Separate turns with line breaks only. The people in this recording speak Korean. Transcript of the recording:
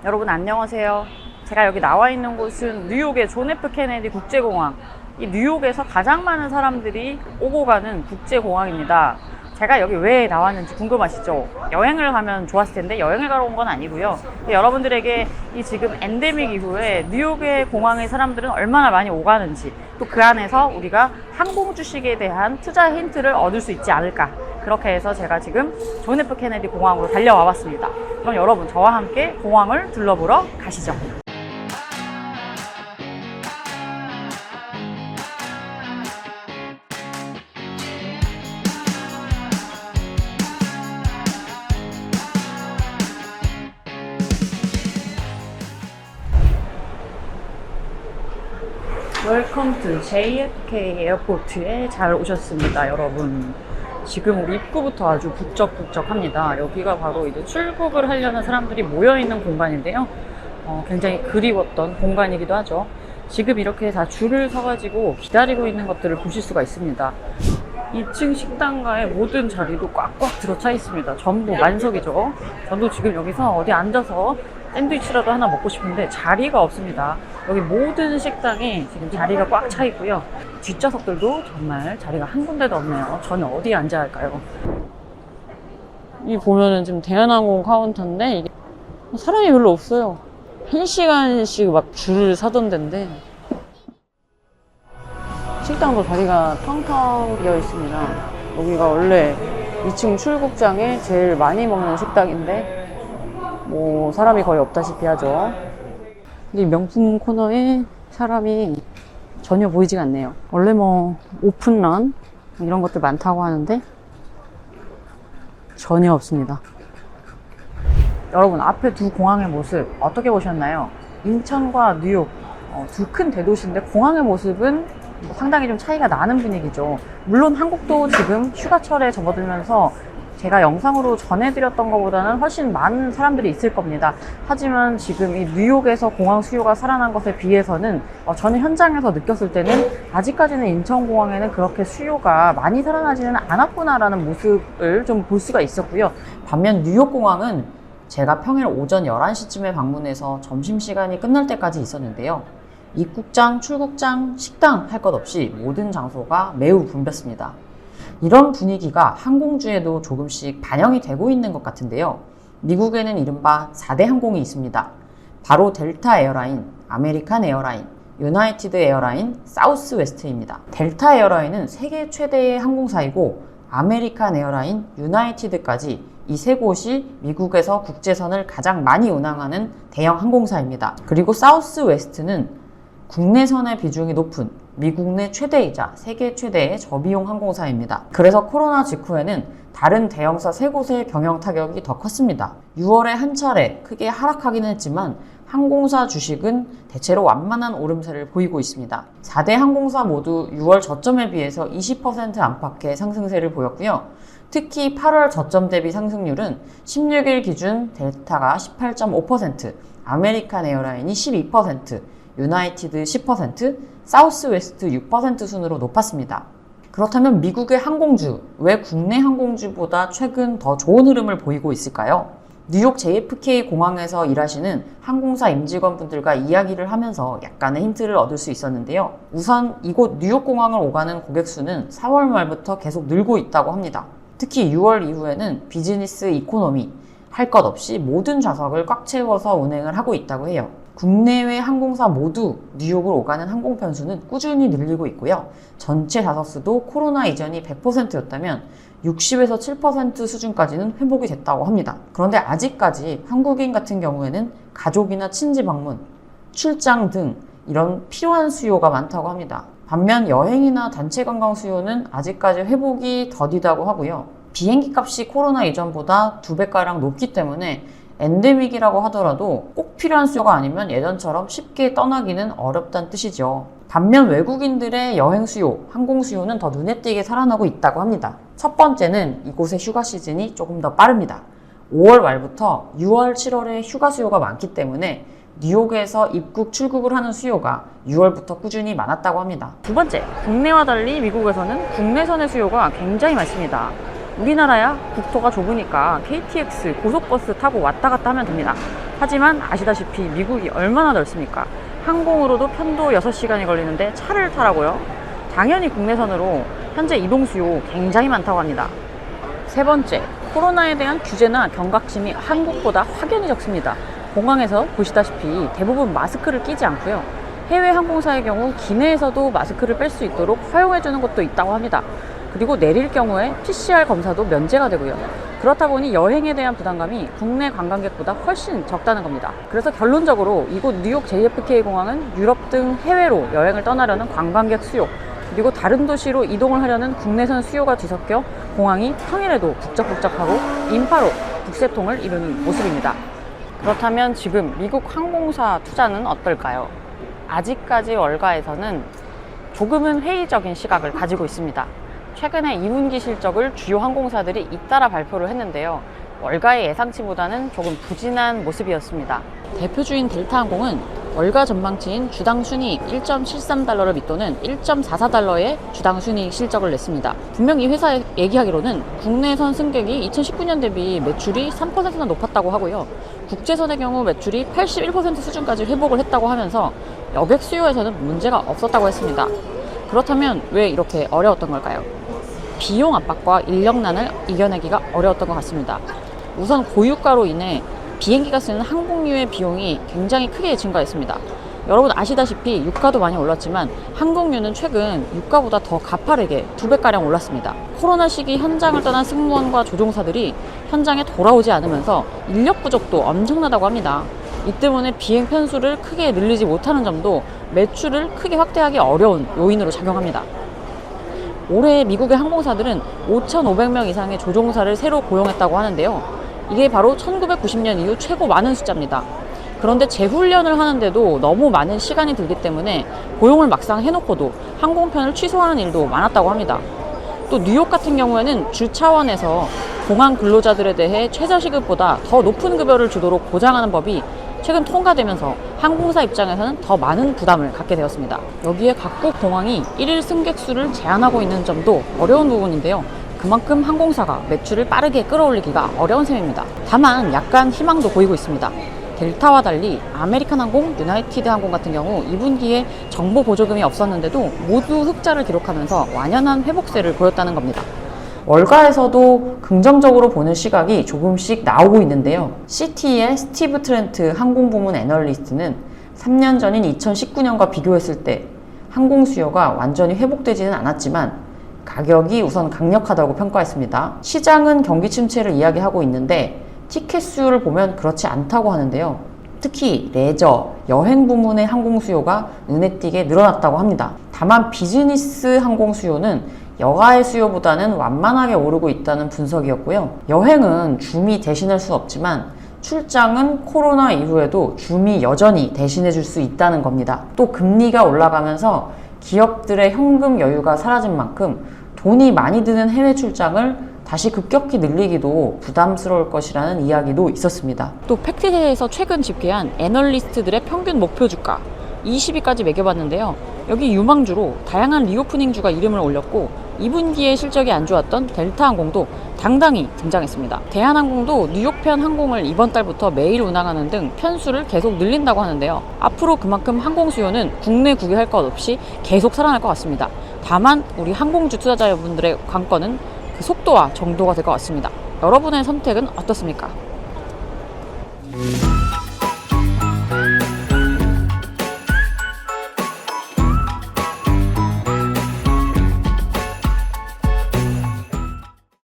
여러분 안녕하세요. 제가 여기 나와 있는 곳은 뉴욕의 존 F 케네디 국제공항. 이 뉴욕에서 가장 많은 사람들이 오고 가는 국제공항입니다. 제가 여기 왜 나왔는지 궁금하시죠? 여행을 가면 좋았을 텐데 여행을 가러 온 건 아니고요. 여러분들에게 이 지금 엔데믹 이후에 뉴욕의 공항의 사람들은 얼마나 많이 오가는지, 또 그 안에서 우리가 항공 주식에 대한 투자 힌트를 얻을 수 있지 않을까, 그렇게 해서 제가 지금 존 F 케네디 공항으로 달려와 봤습니다. 그럼 여러분 저와 함께 공항을 둘러보러 가시죠. 웰컴 투 JFK 에어포트에 잘 오셨습니다, 여러분. 지금 우리 입구부터 아주 북적북적합니다. 여기가 바로 이제 출국을 하려는 사람들이 모여있는 공간인데요. 굉장히 그리웠던 공간이기도 하죠. 지금 이렇게 다 줄을 서가지고 기다리고 있는 것들을 보실 수가 있습니다. 2층 식당가의 모든 자리도 꽉꽉 들어차 있습니다. 전부 만석이죠. 저도 지금 여기서 어디 앉아서 샌드위치라도 하나 먹고 싶은데 자리가 없습니다. 여기 모든 식당에 지금 자리가 꽉 차 있고요. 뒷좌석들도 정말 자리가 한 군데도 없네요. 저는 어디에 앉아야 할까요? 이 보면은 지금 대한항공 카운터인데 이게 사람이 별로 없어요. 1시간씩 막 줄을 서던 데인데, 식당도 자리가 텅텅 비어 있습니다. 여기가 원래 2층 출국장에 제일 많이 먹는 식당인데 뭐 사람이 거의 없다시피 하죠. 근데 이 명품 코너에 사람이 전혀 보이지가 않네요. 원래 뭐 오픈런 이런 것들 많다고 하는데 전혀 없습니다. 여러분, 앞에 두 공항의 모습 어떻게 보셨나요? 인천과 뉴욕 두 큰 대도시인데 공항의 모습은 상당히 좀 차이가 나는 분위기죠. 물론 한국도 지금 휴가철에 접어들면서 제가 영상으로 전해드렸던 것보다는 훨씬 많은 사람들이 있을 겁니다. 하지만 지금 이 뉴욕에서 공항 수요가 살아난 것에 비해서는 저는 현장에서 느꼈을 때는 아직까지는 인천공항에는 그렇게 수요가 많이 살아나지는 않았구나라는 모습을 좀 볼 수가 있었고요. 반면 뉴욕공항은 제가 평일 오전 11시쯤에 방문해서 점심시간이 끝날 때까지 있었는데요. 입국장, 출국장, 식당 할 것 없이 모든 장소가 매우 붐볐습니다. 이런 분위기가 항공주에도 조금씩 반영이 되고 있는 것 같은데요. 미국에는 이른바 4대 항공이 있습니다. 바로 델타 에어라인, 아메리칸 에어라인, 유나이티드 에어라인, 사우스웨스트입니다. 델타 에어라인은 세계 최대의 항공사이고 아메리칸 에어라인, 유나이티드까지 이 세 곳이 미국에서 국제선을 가장 많이 운항하는 대형 항공사입니다. 그리고 사우스웨스트는 국내선의 비중이 높은 미국 내 최대이자 세계 최대의 저비용 항공사입니다. 그래서 코로나 직후에는 다른 대형사 세 곳의 경영 타격이 더 컸습니다. 6월에 한 차례 크게 하락하긴 했지만 항공사 주식은 대체로 완만한 오름세를 보이고 있습니다. 4대 항공사 모두 6월 저점에 비해서 20% 안팎의 상승세를 보였고요. 특히 8월 저점 대비 상승률은 16일 기준 델타가 18.5%, 아메리칸 에어라인이 12%, 유나이티드 10%, 사우스웨스트 6% 순으로 높았습니다. 그렇다면 미국의 항공주, 왜 국내 항공주보다 최근 더 좋은 흐름을 보이고 있을까요? 뉴욕 JFK 공항에서 일하시는 항공사 임직원분들과 이야기를 하면서 약간의 힌트를 얻을 수 있었는데요. 우선 이곳 뉴욕 공항을 오가는 고객 수는 4월 말부터 계속 늘고 있다고 합니다. 특히 6월 이후에는 비즈니스 이코노미, 할 것 없이 모든 좌석을 꽉 채워서 운행을 하고 있다고 해요. 국내외 항공사 모두 뉴욕을 오가는 항공 편수는 꾸준히 늘리고 있고요. 전체 좌석수도 코로나 이전이 100%였다면 60에서 7% 수준까지는 회복이 됐다고 합니다. 그런데 아직까지 한국인 같은 경우에는 가족이나 친지 방문, 출장 등 이런 필요한 수요가 많다고 합니다. 반면 여행이나 단체 관광 수요는 아직까지 회복이 더디다고 하고요. 비행기 값이 코로나 이전보다 2배가량 높기 때문에 엔데믹이라고 하더라도 꼭 필요한 수요가 아니면 예전처럼 쉽게 떠나기는 어렵다는 뜻이죠. 반면 외국인들의 여행 수요, 항공 수요는 더 눈에 띄게 살아나고 있다고 합니다. 첫 번째는 이곳의 휴가 시즌이 조금 더 빠릅니다. 5월 말부터 6월, 7월에 휴가 수요가 많기 때문에 뉴욕에서 입국, 출국을 하는 수요가 6월부터 꾸준히 많았다고 합니다. 두 번째, 국내와 달리 미국에서는 국내선의 수요가 굉장히 많습니다. 우리나라야 국토가 좁으니까 KTX, 고속버스 타고 왔다 갔다 하면 됩니다. 하지만 아시다시피 미국이 얼마나 넓습니까? 항공으로도 편도 6시간이 걸리는데 차를 타라고요? 당연히 국내선으로 현재 이동 수요 굉장히 많다고 합니다. 세 번째, 코로나에 대한 규제나 경각심이 한국보다 확연히 적습니다. 공항에서 보시다시피 대부분 마스크를 끼지 않고요. 해외 항공사의 경우 기내에서도 마스크를 뺄 수 있도록 허용해주는 것도 있다고 합니다. 그리고 내릴 경우에 PCR 검사도 면제가 되고요. 그렇다 보니 여행에 대한 부담감이 국내 관광객보다 훨씬 적다는 겁니다. 그래서 결론적으로 이곳 뉴욕 JFK 공항은 유럽 등 해외로 여행을 떠나려는 관광객 수요, 그리고 다른 도시로 이동을 하려는 국내선 수요가 뒤섞여 공항이 평일에도 북적북적하고 인파로 북새통을 이루는 모습입니다. 그렇다면 지금 미국 항공사 투자는 어떨까요? 아직까지 월가에서는 조금은 회의적인 시각을 가지고 있습니다. 최근에 2분기 실적을 주요 항공사들이 잇따라 발표를 했는데요. 월가의 예상치보다는 조금 부진한 모습이었습니다. 대표주인 델타항공은 월가 전망치인 주당 순이익 1.73달러를 밑도는 1.44달러의 주당 순이익 실적을 냈습니다. 분명 이 회사 얘기하기로는 국내선 승객이 2019년 대비 매출이 3%나 높았다고 하고요. 국제선의 경우 매출이 81% 수준까지 회복을 했다고 하면서 여객 수요에서는 문제가 없었다고 했습니다. 그렇다면 왜 이렇게 어려웠던 걸까요? 비용 압박과 인력난을 이겨내기가 어려웠던 것 같습니다. 우선 고유가로 인해 비행기가 쓰는 항공료의 비용이 굉장히 크게 증가했습니다. 여러분 아시다시피 유가도 많이 올랐지만 항공료는 최근 유가보다 더 가파르게 2배가량 올랐습니다. 코로나 시기 현장을 떠난 승무원과 조종사들이 현장에 돌아오지 않으면서 인력 부족도 엄청나다고 합니다. 이 때문에 비행 편수를 크게 늘리지 못하는 점도 매출을 크게 확대하기 어려운 요인으로 작용합니다. 올해 미국의 항공사들은 5,500명 이상의 조종사를 새로 고용했다고 하는데요. 이게 바로 1990년 이후 최고 많은 숫자입니다. 그런데 재훈련을 하는데도 너무 많은 시간이 들기 때문에 고용을 막상 해놓고도 항공편을 취소하는 일도 많았다고 합니다. 또 뉴욕 같은 경우에는 주 차원에서 공항 근로자들에 대해 최저시급보다 더 높은 급여를 주도록 보장하는 법이 최근 통과되면서 항공사 입장에서는 더 많은 부담을 갖게 되었습니다. 여기에 각국 공항이 1일 승객 수를 제한하고 있는 점도 어려운 부분인데요. 그만큼 항공사가 매출을 빠르게 끌어올리기가 어려운 셈입니다. 다만 약간 희망도 보이고 있습니다. 델타와 달리 아메리칸 항공, 유나이티드 항공 같은 경우 2분기에 정보 보조금이 없었는데도 모두 흑자를 기록하면서 완연한 회복세를 보였다는 겁니다. 월가에서도 긍정적으로 보는 시각이 조금씩 나오고 있는데요. CT의 스티브 트렌트 항공부문 애널리스트는 3년 전인 2019년과 비교했을 때 항공 수요가 완전히 회복되지는 않았지만 가격이 우선 강력하다고 평가했습니다. 시장은 경기 침체를 이야기하고 있는데 티켓 수요를 보면 그렇지 않다고 하는데요. 특히 레저, 여행 부문의 항공 수요가 눈에 띄게 늘어났다고 합니다. 다만 비즈니스 항공 수요는 여가의 수요보다는 완만하게 오르고 있다는 분석이었고요. 여행은 줌이 대신할 수 없지만 출장은 코로나 이후에도 줌이 여전히 대신해 줄 수 있다는 겁니다. 또 금리가 올라가면서 기업들의 현금 여유가 사라진 만큼 돈이 많이 드는 해외 출장을 다시 급격히 늘리기도 부담스러울 것이라는 이야기도 있었습니다. 또 팩트에서 최근 집계한 애널리스트들의 평균 목표 주가 20위까지 매겨봤는데요. 여기 유망주로 다양한 리오프닝주가 이름을 올렸고 2분기에 실적이 안 좋았던 델타항공도 당당히 등장했습니다. 대한항공도 뉴욕편 항공을 이번 달부터 매일 운항하는 등 편수를 계속 늘린다고 하는데요. 앞으로 그만큼 항공 수요는 국내 구개할 것 없이 계속 살아날 것 같습니다. 다만 우리 항공주 투자자 여러분들의 관건은 그 속도와 정도가 될 것 같습니다. 여러분의 선택은 어떻습니까?